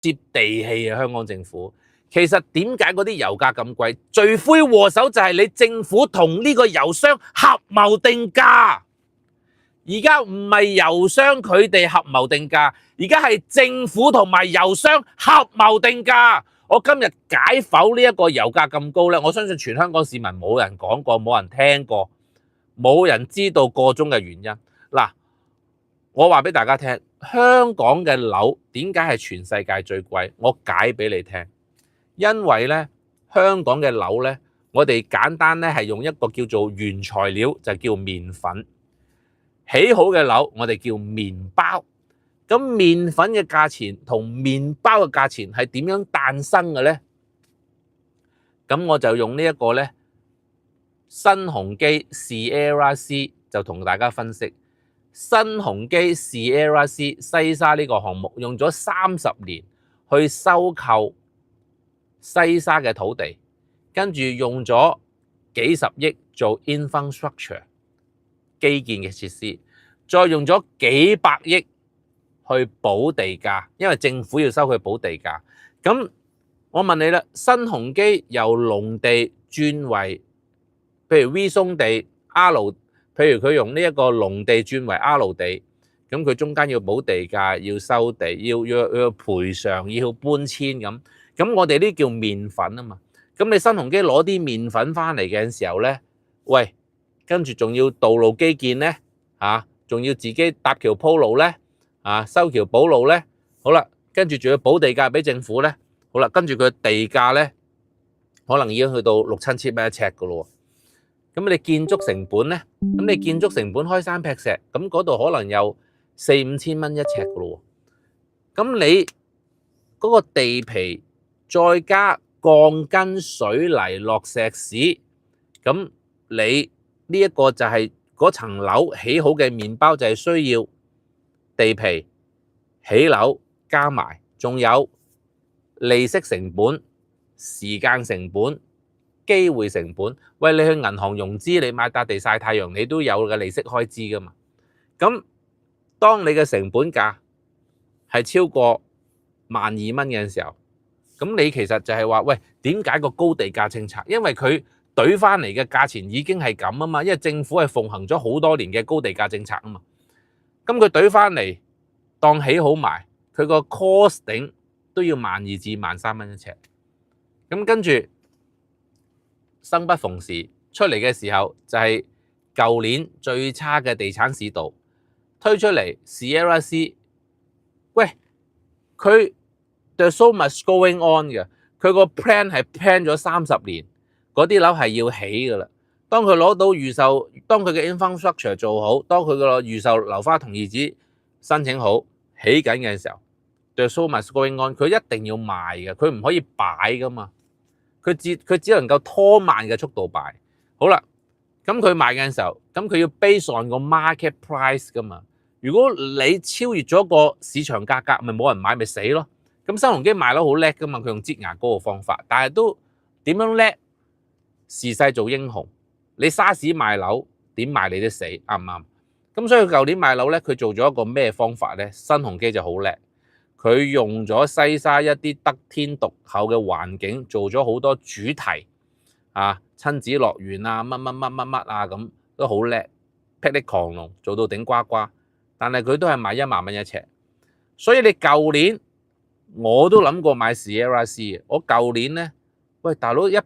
接地氣啊！香港政府其實點解嗰啲油價咁貴？罪魁禍首就係你政府同呢個油商合謀定價。而家唔係油商佢哋合謀定價，而家係政府同埋油商合謀定價。我今日解剖呢一個油價咁高咧，我相信全香港市民冇人講過，冇人聽過，冇人知道個中嘅原因。嗱，我話俾大家聽，香港嘅樓點解係全世界最貴？我解俾你聽，因為咧香港嘅樓咧，我哋簡單咧係用一個叫做原材料，就叫麵粉。起好嘅樓，我哋叫麵包。咁麵粉嘅價錢同麵包嘅價錢係點樣誕生嘅咧？咁我就用呢一個咧新鴻基 Sierra C 就同大家分析。新鴻基 Sierra C 西沙呢個項目用咗30年去收購西沙嘅土地，跟住用咗幾十億做 infrastructure 基建嘅設施，再用咗幾百億去補地價，因為政府要收佢補地價。咁我問你啦，新鴻基由農地轉為，譬如 V 松地 R， 譬如佢用呢一個農地轉為 R 地，咁佢中間要補地價，要收地，要賠償，要搬遷咁。咁我哋呢叫麵粉啊嘛。咁你新鴻基攞啲麵粉翻嚟嘅時候咧，喂，跟住仲要道路基建咧，仲要自己搭橋鋪路咧，修橋補路咧，好啦，跟住仲要補地價俾政府咧，好啦，跟住佢地價咧，可能已經去到6、7千蚊一尺噶咯。咁你建築成本咧，咁你建築成本開山劈石，咁嗰度可能有4、5千蚊一尺噶咯。咁你嗰個地皮再加鋼筋水泥落石屎，咁你呢一個就係嗰層樓起好嘅麵包，就係需要地皮、起樓加埋，仲有利息成本、時間成本、機會成本。喂，你去銀行融資，你買笪地曬太陽，你都有嘅利息開支噶嘛。咁當你嘅成本價係超過12,000蚊嘅時候，咁你其實就係話，喂，點解個高地價政策？因為佢懟翻嚟嘅價錢已經係咁啊嘛，因為政府係奉行咗好多年嘅高地價政策啊嘛。咁佢懟翻嚟當起好埋，佢個 costing 都要12,000至13,000蚊一尺。咁跟住生不逢時出嚟嘅時候，就係舊年最差嘅地產市道推出嚟 Sierra C。喂，佢 there's so much going on 嘅，佢個 plan 係 plan 咗30年，嗰啲樓係要起噶啦。當佢攞到預售，當佢嘅 infrastructure 做好，當佢個預售樓花同意紙申請好，起緊嘅時候 there's so much going on， 佢一定要賣嘅，佢唔可以擺噶嘛。佢只能夠拖慢嘅速度擺。好啦，咁佢賣嘅時候，咁佢要 base on 個 market price 噶嘛。如果你超越咗個市場價格，咪冇人買咪死咯。咁新鴻基賣樓好叻噶嘛，佢用擠牙膏嘅方法，但係都點樣叻？時勢做英雄，你沙士賣樓點賣你都死，啱唔啱？咁所以舊年賣樓咧，佢做咗一個咩方法咧？新鴻基就好叻。佢用咗西沙一啲得天獨厚嘅環境，做咗好多主題親子樂園乜咁都好叻，霹靂狂龍做到頂呱呱，但係佢都係賣1萬蚊一尺。所以你舊年我都諗過買 Sierra C 嘅，我舊年咧，喂大佬一